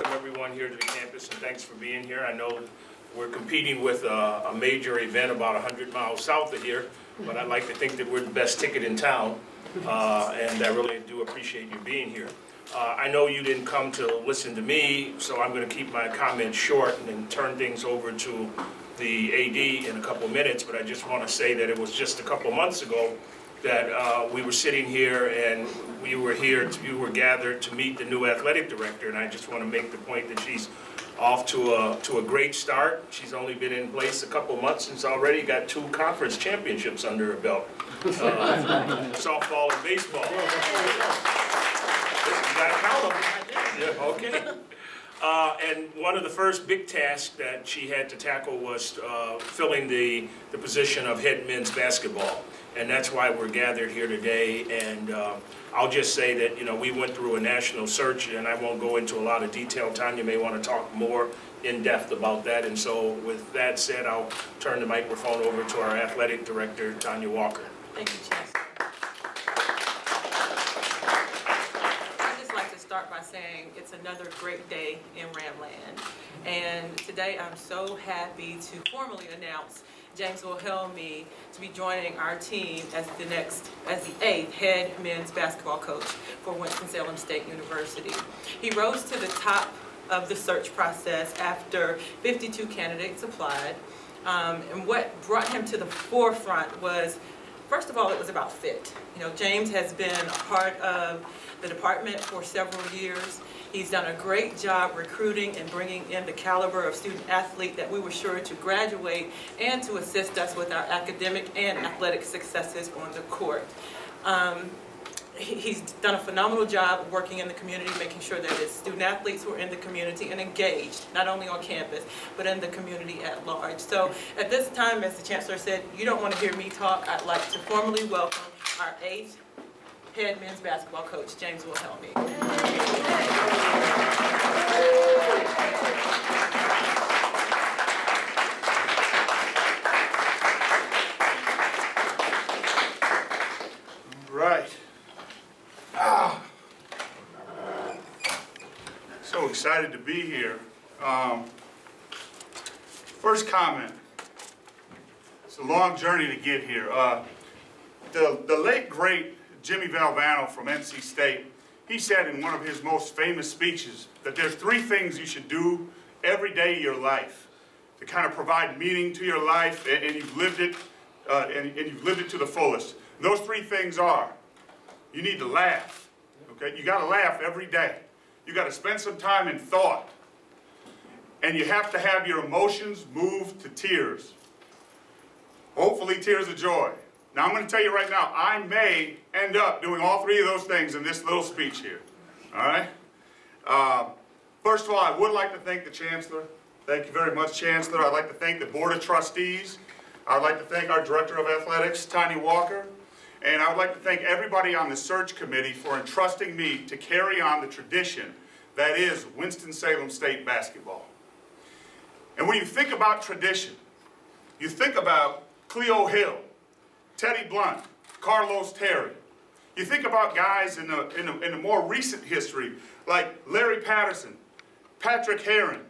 welcome everyone here to the campus, and thanks for being here. I know we're competing with a major event about 100 miles south of here, but I'd like to think that we're the best ticket in town, and I really do appreciate you being here. I know you didn't come to listen to me, so I'm going to keep my comments short and then turn things over to the AD in a couple of minutes, but I just want to say that it was just a couple of months ago that we were sitting here and we were gathered to meet the new athletic director, and I just want to make the point that she's off to a great start. She's only been in place a couple months and she's already got 2 conference championships under her belt, softball and baseball. You got to count them. Yeah, okay. And one of the first big tasks that she had to tackle was filling the position of head men's basketball. And that's why we're gathered here today. And I'll just say that, you know, we went through a national search, and I won't go into a lot of detail. Tonia may want to talk more in depth about that. And so with that said, I'll turn the microphone over to our athletic director, Tonia Walker. Thank you, Chancellor. I'd just like to start by saying it's another great day in Ramland. And today I'm so happy to formally announce James Wilhelmi to be joining our team as the 8th head men's basketball coach for Winston-Salem State University. He rose to the top of the search process after 52 candidates applied. And what brought him to the forefront was, first of all, it was about fit. You know, James has been a part of the department for several years. He's done a great job recruiting and bringing in the caliber of student athlete that we were sure to graduate and to assist us with our academic and athletic successes on the court. He's done a phenomenal job working in the community, making sure that his student athletes were in the community and engaged, not only on campus, but in the community at large. So at this time, as the Chancellor said, you don't want to hear me talk. I'd like to formally welcome our 8th head men's basketball coach, James Wilhelmi. Right. So excited to be here. First comment. It's a long journey to get here. The late, great Jimmy Valvano from NC State, he said in one of his most famous speeches that there's 3 things you should do every day of your life to kind of provide meaning to your life, and you've lived it, and you've lived it to the fullest. And those 3 things are: you need to laugh. Okay, you got to laugh every day. You got to spend some time in thought, and you have to have your emotions moved to tears. Hopefully, tears of joy. Now, I'm going to tell you right now, I may end up doing all 3 of those things in this little speech here. All right? First of all, I would like to thank the Chancellor. Thank you very much, Chancellor. I'd like to thank the Board of Trustees. I'd like to thank our Director of Athletics, Tonia Walker. And I would like to thank everybody on the search committee for entrusting me to carry on the tradition that is Winston-Salem State basketball. And when you think about tradition, you think about Cleo Hill, Teddy Blunt, Carlos Terry. You think about guys in the more recent history like Larry Patterson, Patrick Heron,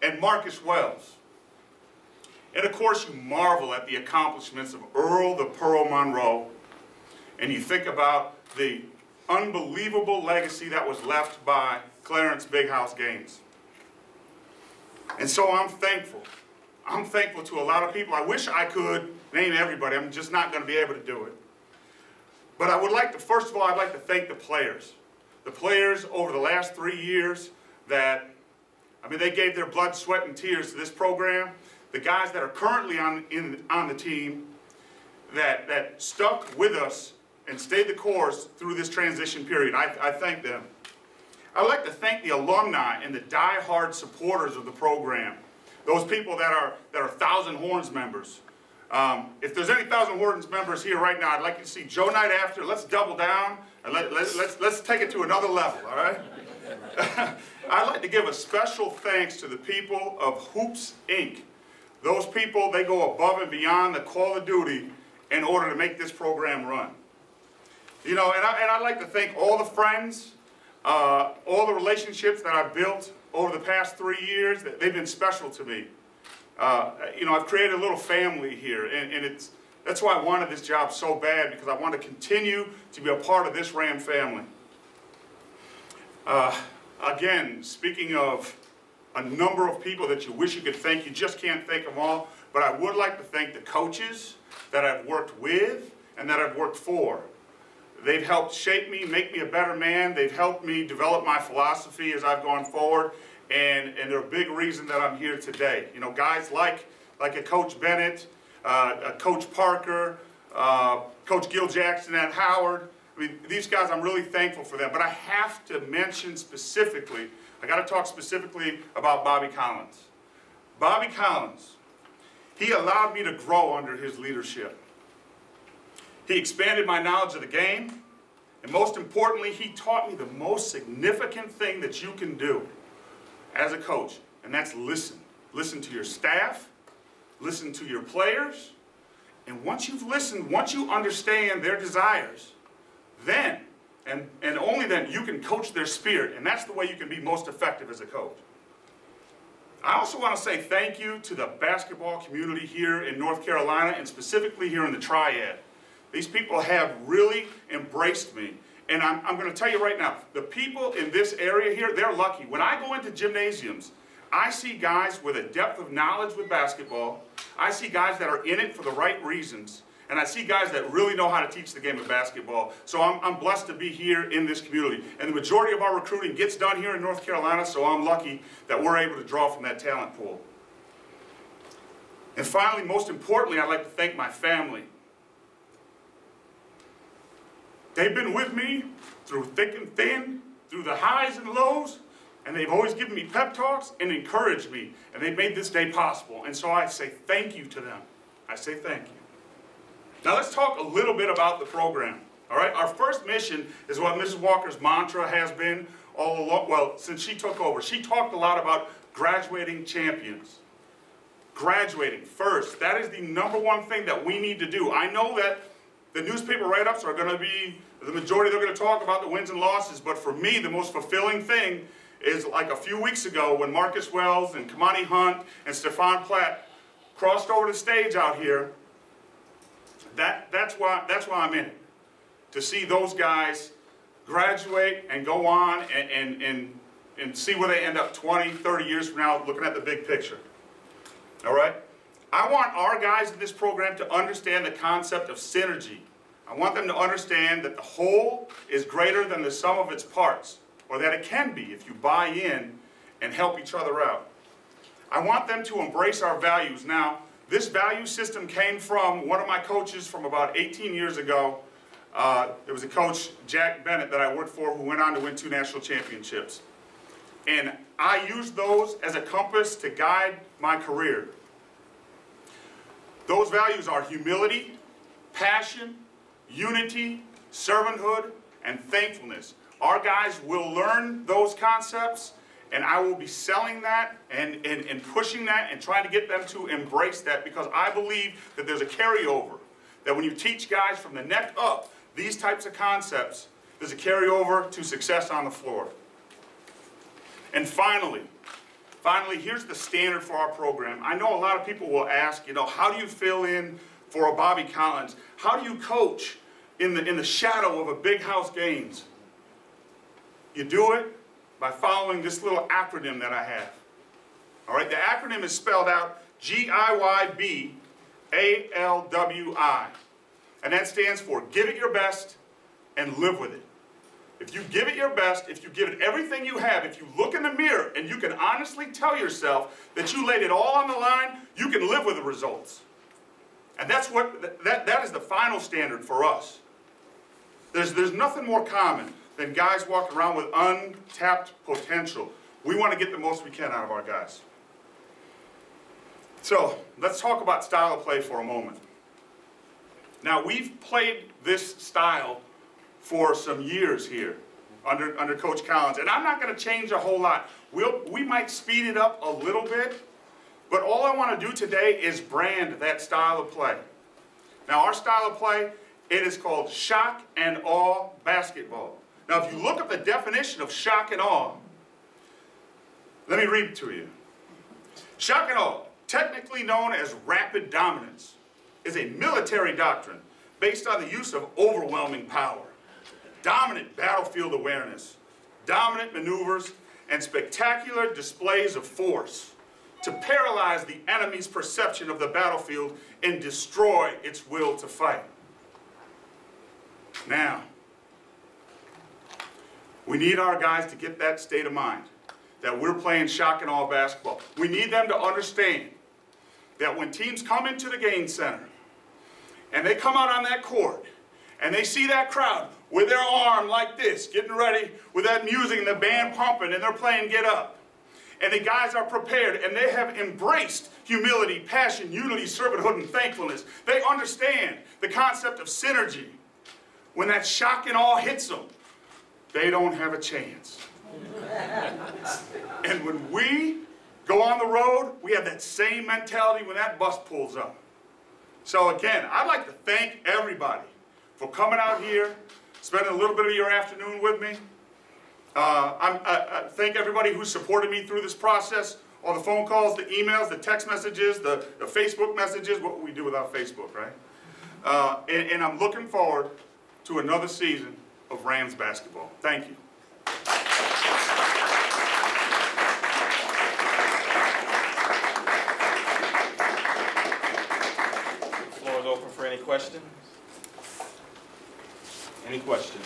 and Marcus Wells. And of course you marvel at the accomplishments of Earl the Pearl Monroe, and you think about the unbelievable legacy that was left by Clarence Big House Gaines. And so I'm thankful. I'm thankful to a lot of people. I wish I could name everybody. I'm just not going to be able to do it. But I would like to, first of all, I'd like to thank the players. The players over the last 3 years that, I mean, they gave their blood, sweat, and tears to this program. The guys that are currently on the team that stuck with us and stayed the course through this transition period. I thank them. I'd like to thank the alumni and the die-hard supporters of the program. Those people that are Thousand Horns members. If there's any Thousand Horns members here right now, I'd like you to see Joe Night After. Let's double down and let's take it to another level, all right? I'd like to give a special thanks to the people of Hoops, Inc. Those people, they go above and beyond the call of duty in order to make this program run. You know, and I'd like to thank all the friends, all the relationships that I've built over the past 3 years, they've been special to me. You know, I've created a little family here, and that's why I wanted this job so bad, because I want to continue to be a part of this Ram family. Again, speaking of a number of people that you wish you could thank, you just can't thank them all, but I would like to thank the coaches that I've worked with and that I've worked for. They've helped shape me, make me a better man. They've helped me develop my philosophy as I've gone forward, and they're a big reason that I'm here today. You know, guys like a Coach Bennett, Coach Parker, Coach Gil Jackson at Howard. I mean, these guys, I'm really thankful for them. But I have to mention specifically, I got to talk specifically about Bobby Collins. Bobby Collins, he allowed me to grow under his leadership. He expanded my knowledge of the game, and most importantly, he taught me the most significant thing that you can do as a coach, and that's listen. Listen to your staff, listen to your players, and once you've listened, once you understand their desires, then, and only then, you can coach their spirit, and that's the way you can be most effective as a coach. I also want to say thank you to the basketball community here in North Carolina, and specifically here in the Triad. These people have really embraced me. And I'm going to tell you right now, the people in this area here, they're lucky. When I go into gymnasiums, I see guys with a depth of knowledge with basketball. I see guys that are in it for the right reasons. And I see guys that really know how to teach the game of basketball. So I'm blessed to be here in this community. And the majority of our recruiting gets done here in North Carolina, so I'm lucky that we're able to draw from that talent pool. And finally, most importantly, I'd like to thank my family. They've been with me through thick and thin, through the highs and lows, and they've always given me pep talks and encouraged me, and they've made this day possible. And so I say thank you to them. I say thank you. Now let's talk a little bit about the program. All right, our first mission is what Mrs. Walker's mantra has been all along, well, since she took over. She talked a lot about graduating champions. Graduating first. That is the #1 thing that we need to do. I know that the newspaper write-ups are going to be, the majority they're going to talk about the wins and losses, but for me, the most fulfilling thing is like a few weeks ago when Marcus Wells and Kamani Hunt and Stephon Platt crossed over the stage out here. That's why I'm in it. To see those guys graduate and go on and see where they end up 20, 30 years from now, looking at the big picture. All right? I want our guys in this program to understand the concept of synergy. I want them to understand that the whole is greater than the sum of its parts, or that it can be if you buy in and help each other out. I want them to embrace our values. Now, this value system came from one of my coaches from about 18 years ago. There was a coach, Jack Bennett, that I worked for, who went on to win 2 national championships. And I used those as a compass to guide my career. Those values are humility, passion, unity, servanthood, and thankfulness. Our guys will learn those concepts, and I will be selling that and pushing that and trying to get them to embrace that, because I believe that there's a carryover. That when you teach guys from the neck up these types of concepts, there's a carryover to success on the floor. And finally, here's the standard for our program. I know a lot of people will ask, you know, how do you fill in for a Bobby Collins? How do you coach in the shadow of a big house games? You do it by following this little acronym that I have. All right, the acronym is spelled out GIYBALWI. And that stands for give it your best and live with it. If you give it your best, if you give it everything you have, if you look in the mirror and you can honestly tell yourself that you laid it all on the line, you can live with the results. And that's what, that is the final standard for us. There's nothing more common than guys walking around with untapped potential. We want to get the most we can out of our guys. So let's talk about style of play for a moment. Now, we've played this style for some years here under Coach Collins, and I'm not going to change a whole lot. We might speed it up a little bit, but all I want to do today is brand that style of play. Now, our style of play, it is called shock and awe basketball. Now, if you look up the definition of shock and awe, Let me read it to you. Shock and awe, technically known as rapid dominance, is a military doctrine based on the use of overwhelming power, dominant battlefield awareness, dominant maneuvers, and spectacular displays of force to paralyze the enemy's perception of the battlefield and destroy its will to fight. Now, we need our guys to get that state of mind, that we're playing shock and awe basketball. We need them to understand that when teams come into the game center and they come out on that court and they see that crowd with their arm like this, getting ready with that music and the band pumping and they're playing Get Up, and the guys are prepared and they have embraced humility, passion, unity, servanthood, and thankfulness. They understand the concept of synergy. When that shock and awe hits them, they don't have a chance. And when we go on the road, we have that same mentality when that bus pulls up. So again, I'd like to thank everybody for coming out here, spending a little bit of your afternoon with me. I thank everybody who supported me through this process, all the phone calls, the emails, the text messages, the Facebook messages, what would we do without Facebook, right? And I'm looking forward to another season of Rams basketball. Thank you. The floor is open for any questions. Any questions?